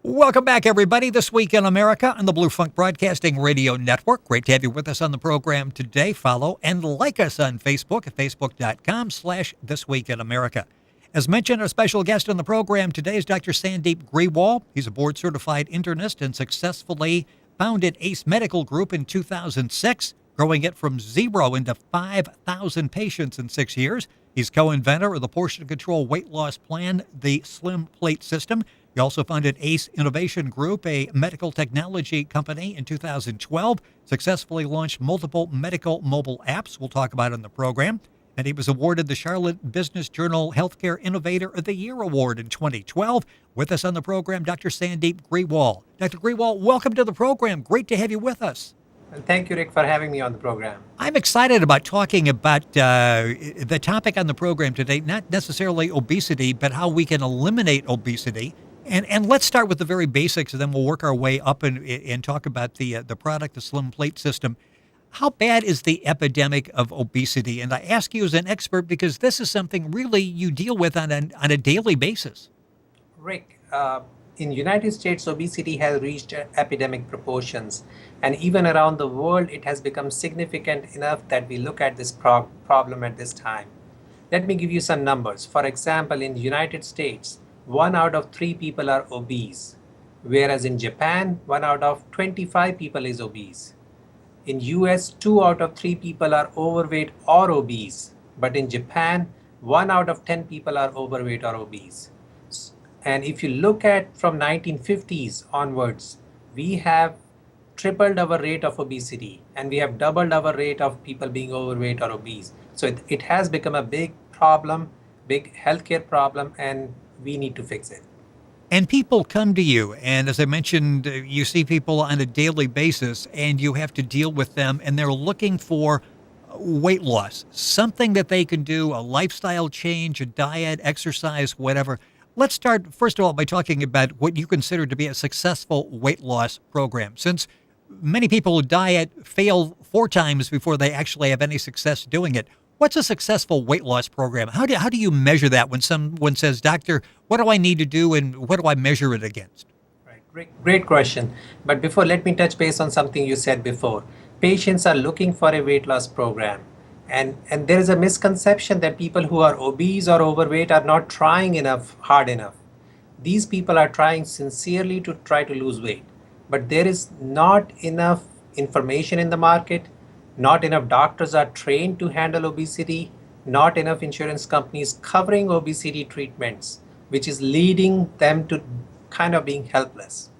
Welcome back, everybody. This Week in America on the Blue Funk Broadcasting Radio Network. Great to have you with us on the program today. Follow and like us on Facebook at facebook.com/This Week in America. As mentioned, our special guest on the program today is Dr. Sandeep Grewal. He's a board-certified internist and successfully founded ACE Medical Group in 2006, growing it from 0 into 5,000 patients in 6 years. He's co-inventor of the portion control weight loss plan, the Slim Plate system. He also founded ACE Innovation Group, a medical technology company, in 2012, successfully launched multiple medical mobile apps we'll talk about in the program. And he was awarded the Charlotte Business Journal Healthcare Innovator of the Year Award in 2012. With us on the program, Dr. Sandeep Grewal. Dr. Grewal, welcome to the program. Great to have you with us. Thank you, Rick, for having me on the program. I'm excited about talking about the topic on the program today, not necessarily obesity, but how we can eliminate obesity. And let's start with the very basics, and then we'll work our way up and talk about the product, the Slim Plate system. How bad is the epidemic of obesity? And I ask you as an expert because this is something really you deal with on a daily basis. Rick, in the United States, obesity has reached epidemic proportions. And even around the world, it has become significant enough that we look at this problem at this time. Let me give you some numbers. For example, in the United States, 1 out of 3 people are obese, whereas in Japan, 1 out of 25 people is obese. In US, 2 out of 3 people are overweight or obese, but in Japan, 1 out of 10 people are overweight or obese. And if you look at from 1950s onwards, we have tripled our rate of obesity, and we have doubled our rate of people being overweight or obese. So it has become a big problem, big healthcare problem, and we need to fix it. And people come to you, and as I mentioned, you see people on a daily basis, and you have to deal with them, and they're looking for weight loss, something that they can do, a lifestyle change, a diet, exercise, whatever. Let's start, first of all, by talking about what you consider to be a successful weight loss program. Since many people who diet fail 4 times before they actually have any success doing it, what's a successful weight loss program? How do you measure that when someone says, "Doctor, what do I need to do and what do I measure it against?" Right, great question. But before, let me touch base on something you said before. Patients are looking for a weight loss program. And there is a misconception that people who are obese or overweight are not trying hard enough. These people are trying sincerely to try to lose weight. But there is not enough information in the market. Not enough doctors are trained to handle obesity, not enough insurance companies covering obesity treatments, which is leading them to kind of being helpless.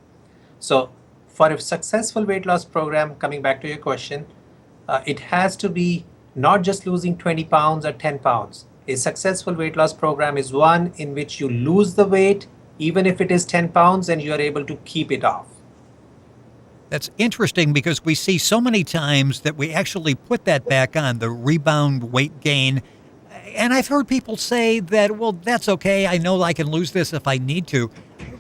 So for a successful weight loss program, coming back to your question, it has to be not just losing 20 pounds or 10 pounds. A successful weight loss program is one in which you lose the weight, even if it is 10 pounds, and you are able to keep it off. That's interesting because we see so many times that we actually put that back on, the rebound weight gain. And I've heard people say that, well, that's okay. I know I can lose this if I need to.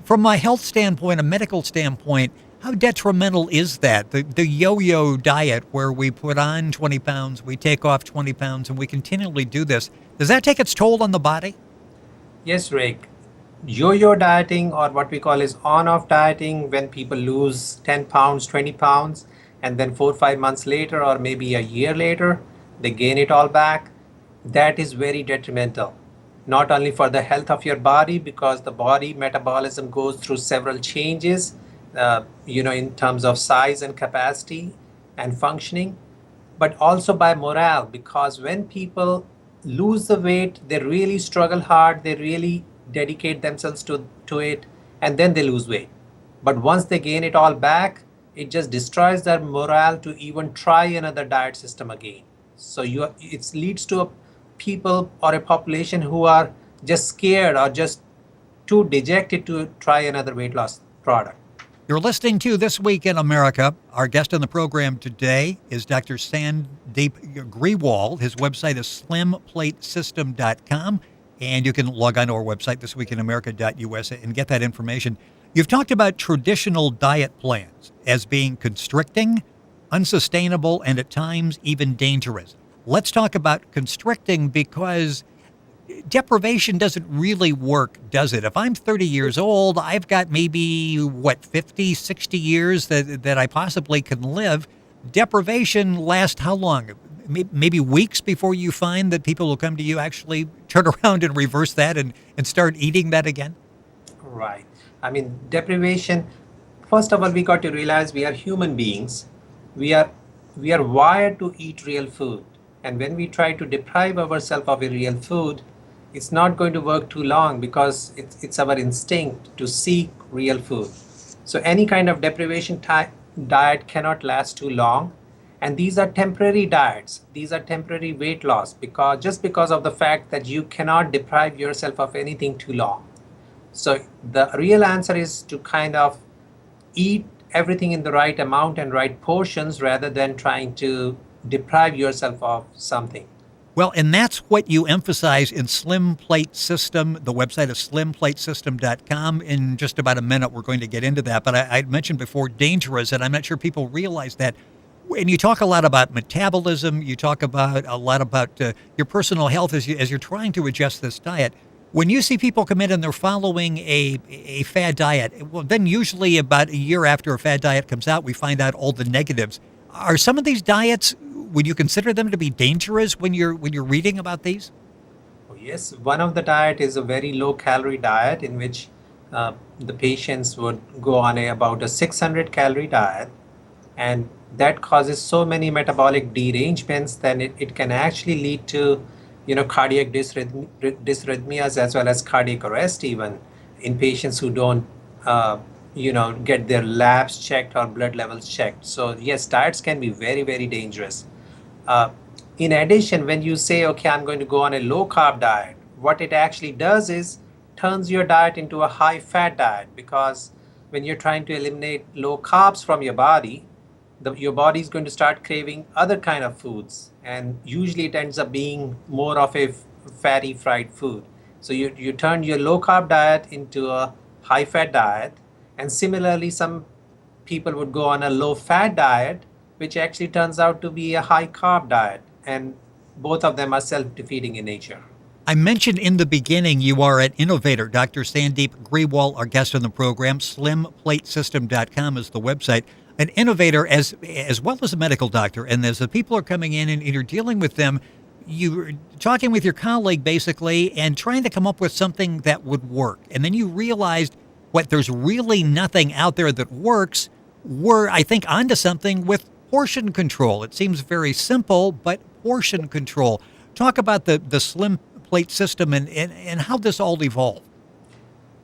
From my health standpoint, a medical standpoint, how detrimental is that? The yo-yo diet where we put on 20 pounds, we take off 20 pounds, and we continually do this. Does that take its toll on the body? Yes, Rick. Yo-yo dieting, or what we call is on-off dieting, when people lose 10 pounds, 20 pounds, and then 4 or 5 months later, or maybe a year later, they gain it all back. That is very detrimental, not only for the health of your body, because the body metabolism goes through several changes, in terms of size and capacity and functioning, but also by morale, because when people lose the weight, they really struggle hard, they really dedicate themselves to it, and then they lose weight. But once they gain it all back, it just destroys their morale to even try another diet system again. So it leads to people or a population who are just scared or just too dejected to try another weight loss product. You're listening to This Week in America. Our guest on the program today is Dr. Sandeep Grewal. His website is slimplatesystem.com. And you can log on to our website, thisweekinamerica.us, and get that information. You've talked about traditional diet plans as being constricting, unsustainable, and at times even dangerous. Let's talk about constricting, because deprivation doesn't really work, does it? If I'm 30 years old, I've got maybe, 50, 60 years that I possibly can live. Deprivation lasts how long? Maybe weeks before you find that people will come to you actually turn around and reverse that and start eating that again? Right. I mean, deprivation, first of all, we got to realize we are human beings. We are we are wired to eat real food. And when we try to deprive ourselves of a real food, it's not going to work too long because it's our instinct to seek real food. So any kind of deprivation diet cannot last too long. And these are temporary diets. These are temporary weight loss because of the fact that you cannot deprive yourself of anything too long. So the real answer is to kind of eat everything in the right amount and right portions rather than trying to deprive yourself of something. Well, and that's what you emphasize in Slim Plate System. The website is slimplatesystem.com. In just about a minute, we're going to get into that. But I mentioned before dangerous, and I'm not sure people realize that. And you talk a lot about metabolism. You talk about a lot about your personal health as you're trying to adjust this diet. When you see people come in and they're following a fad diet, well, then usually about a year after a fad diet comes out, we find out all the negatives. Are some of these diets, would you consider them to be dangerous when you're reading about these? Oh, yes, one of the diet is a very low calorie diet in which the patients would go on about a 600 calorie diet, and that causes so many metabolic derangements that it can actually lead to cardiac dysrhythmias as well as cardiac arrest even in patients who don't get their labs checked or blood levels checked. So yes, diets can be very, very dangerous. uh, in addition, when you say, okay, I'm going to go on a low carb diet, what it actually does is turns your diet into a high fat diet, because when you're trying to eliminate low carbs from your body, your body is going to start craving other kind of foods, and usually it ends up being more of a fatty fried food. So you turn your low carb diet into a high fat diet, and similarly some people would go on a low fat diet, which actually turns out to be a high carb diet, and both of them are self defeating in nature. I mentioned in the beginning you are an innovator. Dr. Sandeep Grewal, our guest on the program. Slimplatesystem.com is the website. An innovator as well as a medical doctor. And as the people are coming in and you're dealing with them, you're talking with your colleague basically and trying to come up with something that would work. And then you realized there's really nothing out there that works. We're, I think, onto something with portion control. It seems very simple, but portion control. Talk about the Slim Plate System and how this all evolved.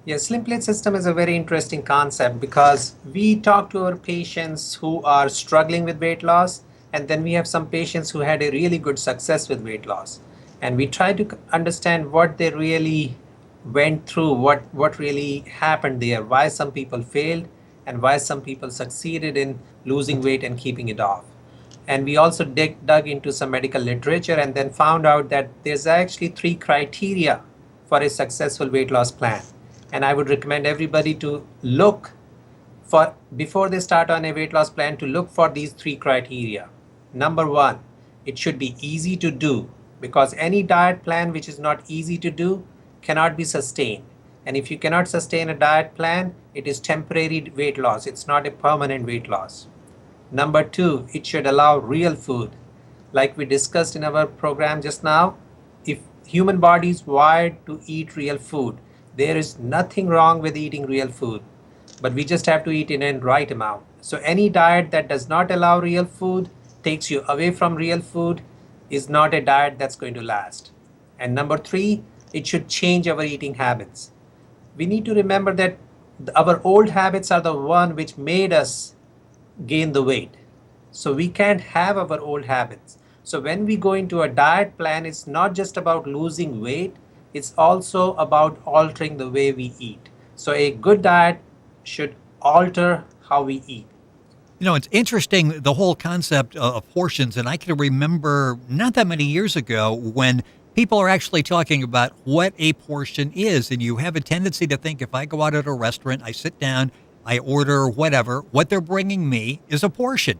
Yes, Slim Plate System is a very interesting concept because we talk to our patients who are struggling with weight loss, and then we have some patients who had a really good success with weight loss. And we try to understand what they really went through, what really happened there, why some people failed, and why some people succeeded in losing weight and keeping it off. And we also dug into some medical literature and then found out that there's actually 3 criteria for a successful weight loss plan. And I would recommend everybody to look for, before they start on a weight loss plan, to look for these 3 criteria. Number 1, it should be easy to do, because any diet plan which is not easy to do cannot be sustained. And if you cannot sustain a diet plan, it is temporary weight loss. It's not a permanent weight loss. Number 2, it should allow real food. Like we discussed in our program just now, if human body is wired to eat real food, there is nothing wrong with eating real food, but we just have to eat in a right amount. So any diet that does not allow real food, takes you away from real food, is not a diet that's going to last. And number 3, it should change our eating habits. We need to remember that our old habits are the one which made us gain the weight. So we can't have our old habits. So when we go into a diet plan, it's not just about losing weight, it's also about altering the way we eat. So a good diet should alter how we eat. It's interesting, the whole concept of portions. And I can remember not that many years ago when people are actually talking about what a portion is. And you have a tendency to think, if I go out at a restaurant, I sit down, I order whatever, what they're bringing me is a portion.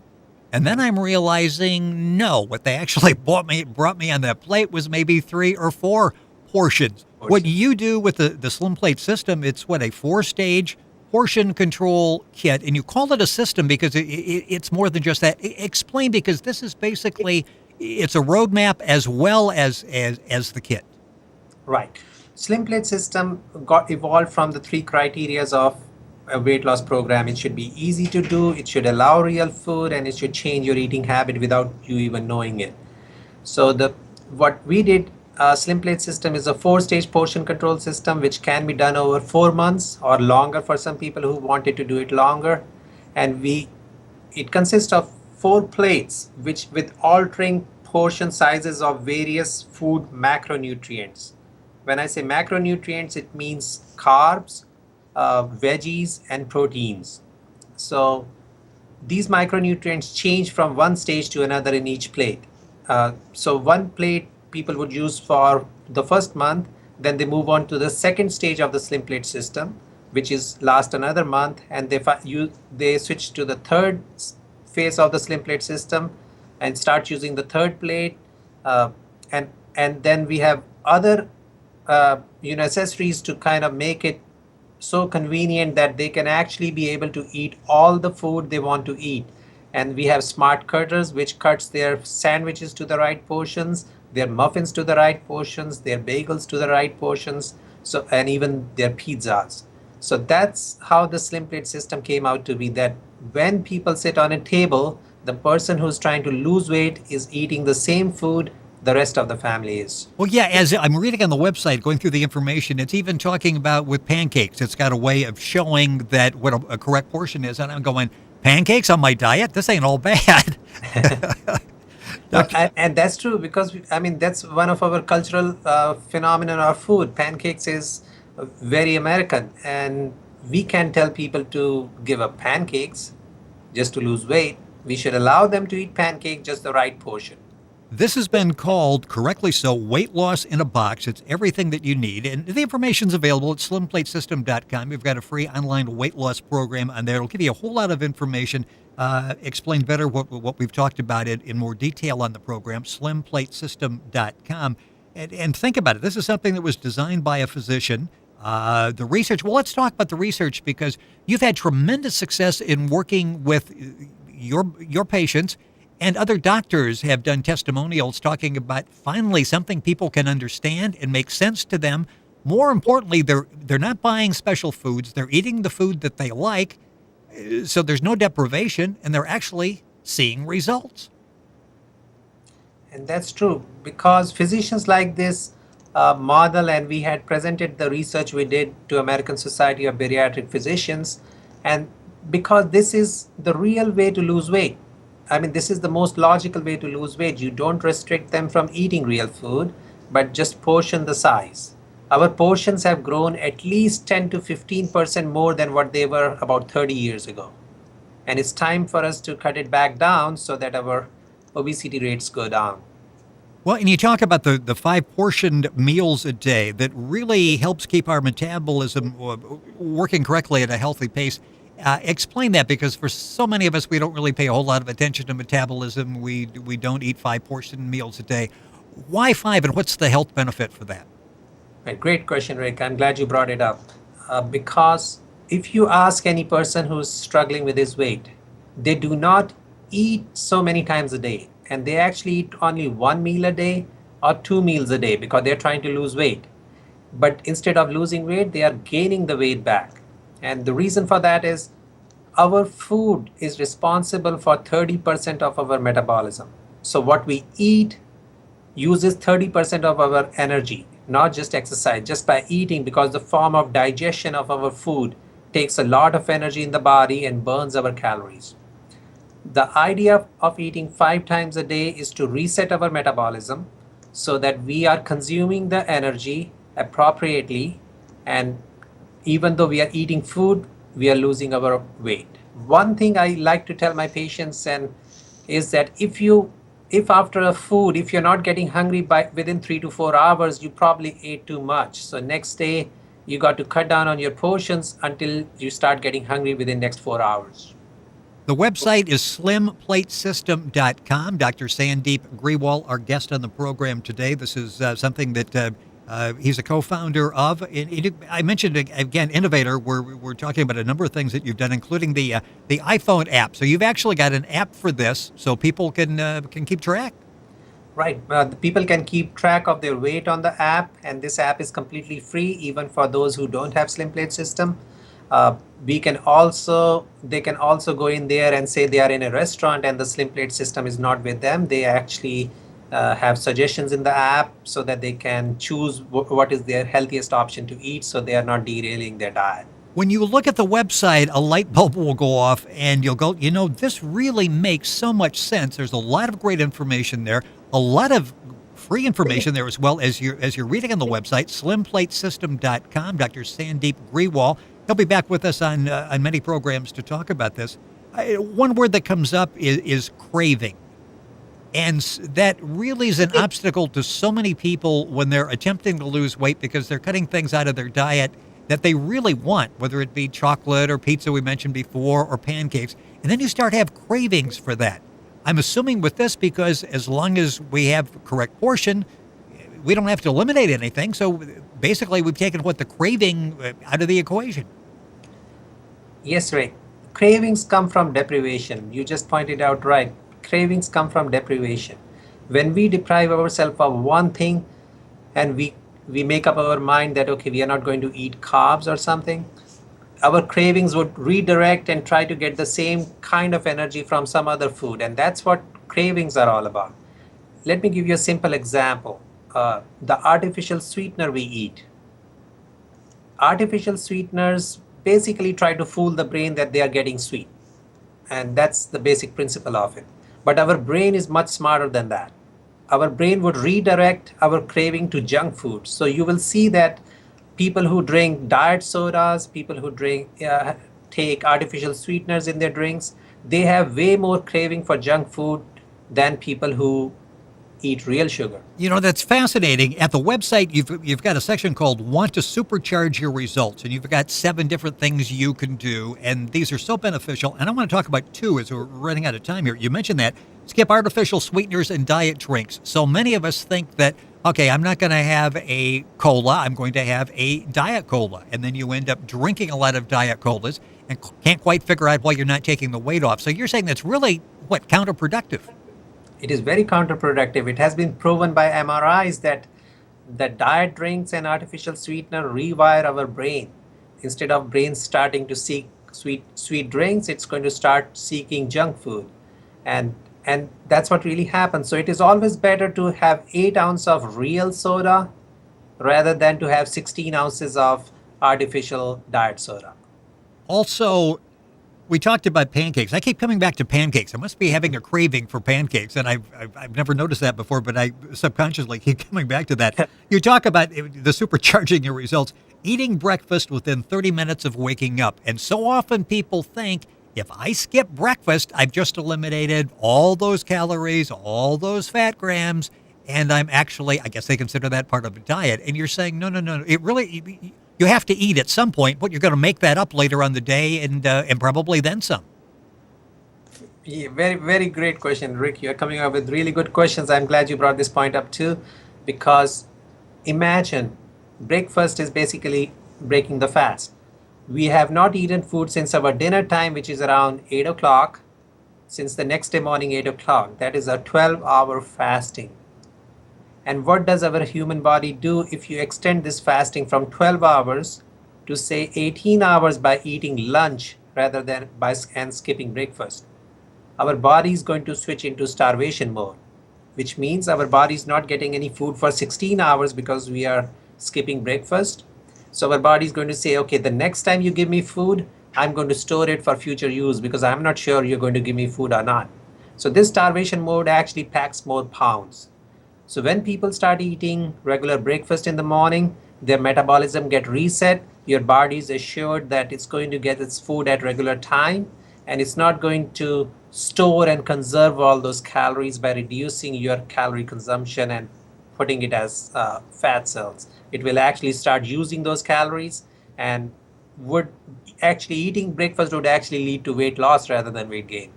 And then I'm realizing, no, what they actually brought me on that plate was maybe 3 or 4 portions. What you do with the Slim Plate system, it's what, a 4-stage portion control kit, and you call it a system because it's more than just that. Explain, because this is basically, it's a roadmap as well as the kit. Right. Slim Plate system got evolved from the 3 criterias of a weight loss program. It should be easy to do, it should allow real food, and it should change your eating habit without you even knowing it. So what we did, Slim Plate system is a 4-stage portion control system which can be done over 4 months or longer for some people who wanted to do it longer. And it consists of 4 plates which with altering portion sizes of various food macronutrients. When I say macronutrients, it means carbs, veggies, and proteins. So these micronutrients change from one stage to another in each plate. So one plate people would use for the first month, then they move on to the second stage of the Slim Plate system, which is last another month, and they switch to the third phase of the Slim Plate system and start using the third plate, and then we have other accessories to kind of make it so convenient that they can actually be able to eat all the food they want to eat. And we have smart cutters which cuts their sandwiches to the right portions, their muffins to the right portions, their bagels to the right portions, and even their pizzas. So that's how the Slim Plate system came out to be, that when people sit on a table, the person who's trying to lose weight is eating the same food the rest of the family is. Well, yeah, as I'm reading on the website, going through the information, it's even talking about with pancakes. It's got a way of showing that what a correct portion is. And I'm going, pancakes on my diet? This ain't all bad. And that's true, because that's one of our cultural phenomenon of food. Pancakes is very American, and we can tell people to give up pancakes just to lose weight. We should allow them to eat pancake, just the right portion. This has been called, correctly so, weight loss in a box. It's everything that you need. And the information's available at slimplatesystem.com. We've got a free online weight loss program on there. It'll give you a whole lot of information, explain better what we've talked about in more detail on the program, slimplatesystem.com. And think about it. This is something that was designed by a physician. The research, well, let's talk about the research, because you've had tremendous success in working with your patients. And other doctors have done testimonials talking about finally something people can understand and make sense to them. More importantly, they're not buying special foods. They're eating the food that they like. So there's no deprivation, and they're actually seeing results. And that's true, because physicians like this model, and we had presented the research we did to American Society of Bariatric Physicians, and because this is the real way to lose weight. This is the most logical way to lose weight. You don't restrict them from eating real food, but just portion the size. Our portions have grown at least 10 to 15% more than what they were about 30 years ago. And it's time for us to cut it back down so that our obesity rates go down. Well, and you talk about the 5 portioned meals a day that really helps keep our metabolism working correctly at a healthy pace. Explain that, because for so many of us, we don't really pay a whole lot of attention to metabolism. We don't eat 5 portion meals a day. Why 5, and what's the health benefit for that? Right, great question, Rick. I'm glad you brought it up. Because if you ask any person who's struggling with his weight, they do not eat so many times a day. And they actually eat only 1 meal a day or 2 meals a day because they're trying to lose weight. But instead of losing weight, they are gaining the weight back. And the reason for that is our food is responsible for 30% of our metabolism. So what we eat uses 30% of our energy, not just exercise, just by eating, because the form of digestion of our food takes a lot of energy in the body and burns our calories. The idea of eating 5 times a day is to reset our metabolism so that we are consuming the energy appropriately, and even though we are eating food, we are losing our weight. One thing I like to tell my patients is that if after a food, if you're not getting hungry within 3 to 4 hours, you probably ate too much. So next day, you got to cut down on your portions until you start getting hungry within next 4 hours. The website is slimplatesystem.com. Dr. Sandeep Grewal, our guest on the program today. This is something that He's a co-founder of. I mentioned again, innovator. We're talking about a number of things that you've done, including the iPhone app. So you've actually got an app for this, so people can keep track. Right. The people can keep track of their weight on the app, and this app is completely free, even for those who don't have Slim Plate system. They can also go in there and say they are in a restaurant and the Slim Plate system is not with them. They actually have suggestions in the app so that they can choose what is their healthiest option to eat, so they are not derailing their diet. When you look at the website, a light bulb will go off and you'll go, this really makes so much sense. There's a lot of great information there, a lot of free information there as well. As you're reading on the website, slimplatesystem.com. Dr. Sandeep Grewal, he'll be back with us on many programs to talk about this. One word that comes up is craving. And that really is an obstacle to so many people when they're attempting to lose weight because they're cutting things out of their diet that they really want, whether it be chocolate or pizza we mentioned before or pancakes. And then you start to have cravings for that. I'm assuming with this because as long as we have correct portion, we don't have to eliminate anything. So basically we've taken the craving out of the equation. Yes, Ray. Cravings come from deprivation. You just pointed out right. Cravings come from deprivation. When we deprive ourselves of one thing and we make up our mind that, okay, we are not going to eat carbs or something, our cravings would redirect and try to get the same kind of energy from some other food. And that's what cravings are all about. Let me give you a simple example. The artificial sweetener we eat. Artificial sweeteners basically try to fool the brain that they are getting sweet. And that's the basic principle of it. But our brain is much smarter than that. Our brain would redirect our craving to junk food. So you will see that people who drink diet sodas, people who take artificial sweeteners in their drinks, they have way more craving for junk food than people who eat real sugar. That's fascinating. At the website, you've got a section called Want to Supercharge Your Results, and you've got 7 different things you can do, and these are so beneficial. And I want to talk about 2 as we're running out of time here. You mentioned that. Skip artificial sweeteners and diet drinks. So many of us think that, okay, I'm not going to have a cola, I'm going to have a diet cola. And then you end up drinking a lot of diet colas and can't quite figure out why you're not taking the weight off. So you're saying that's really, counterproductive? It is very counterproductive. It has been proven by MRIs that diet drinks and artificial sweetener rewire our brain. Instead of brain starting to seek sweet drinks, it's going to start seeking junk food. And that's what really happens. So it is always better to have 8 ounces of real soda rather than to have 16 ounces of artificial diet soda. Also, we talked about pancakes. I keep coming back to pancakes. I must be having a craving for pancakes, and I've never noticed that before, but I subconsciously keep coming back to that. You talk about the supercharging your results, eating breakfast within 30 minutes of waking up. And so often people think, if I skip breakfast, I've just eliminated all those calories, all those fat grams, and I'm actually, I guess they consider that part of a diet. And you're saying, no. It really, you have to eat at some point, but you're going to make that up later on the day and probably then some. Yeah, very, very great question, Rick. You're coming up with really good questions. I'm glad you brought this point up too, because imagine breakfast is basically breaking the fast. We have not eaten food since our dinner time, which is around 8 o'clock, since the next day morning, 8 o'clock. That is a 12-hour fasting. And what does our human body do if you extend this fasting from 12 hours to say 18 hours by eating lunch rather than and skipping breakfast? Our body is going to switch into starvation mode, which means our body is not getting any food for 16 hours because we are skipping breakfast. So our body is going to say, okay, the next time you give me food, I'm going to store it for future use because I'm not sure you're going to give me food or not. So this starvation mode actually packs more pounds. So when people start eating regular breakfast in the morning, their metabolism get reset. Your body is assured that it's going to get its food at regular time, and it's not going to store and conserve all those calories by reducing your calorie consumption and putting it as fat cells. It will actually start using those calories, and eating breakfast would actually lead to weight loss rather than weight gain.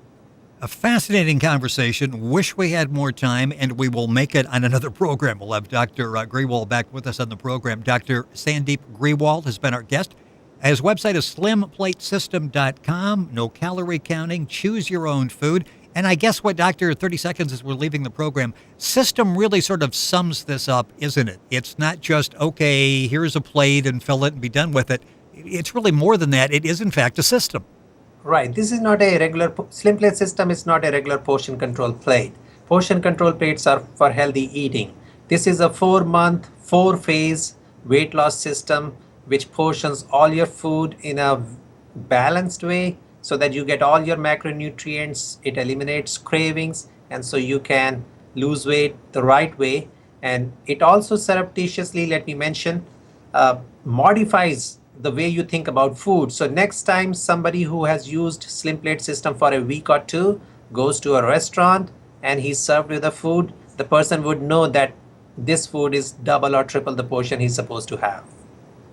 A fascinating conversation. Wish we had more time, and we will make it on another program. We'll have Dr. Grewal back with us on the program. Dr. Sandeep Grewl has been our guest. His website is slimplatesystem.com. No calorie counting. Choose your own food. And I guess what, Doctor, 30 seconds as we're leaving the program, system really sort of sums this up, isn't it? It's not just, okay, here's a plate and fill it and be done with it. It's really more than that. It is, in fact, a system. Right. This is not a regular slim plate system. Is not a regular portion control plate. Portion control plates are for healthy eating. This is a 4-month, 4-phase weight loss system which portions all your food in a balanced way so that you get all your macronutrients. It eliminates cravings, and so you can lose weight the right way. And it also surreptitiously, let me mention, modifies the way you think about food. So next time somebody who has used slim plate system for a week or two goes to a restaurant and he's served with the food, the person would know that this food is double or triple the portion he's supposed to have.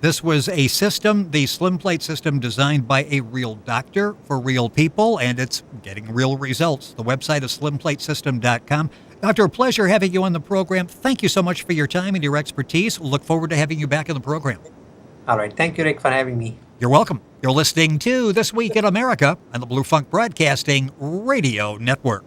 This was a system, the Slim Plate system, designed by a real doctor for real people, and it's getting real results. The website is slimplatesystem.com. Doctor, a pleasure having you on the program. Thank you so much for your time and your expertise. Look forward to having you back in the program. All right. Thank you, Rick, for having me. You're welcome. You're listening to This Week in America on the Blue Funk Broadcasting Radio Network.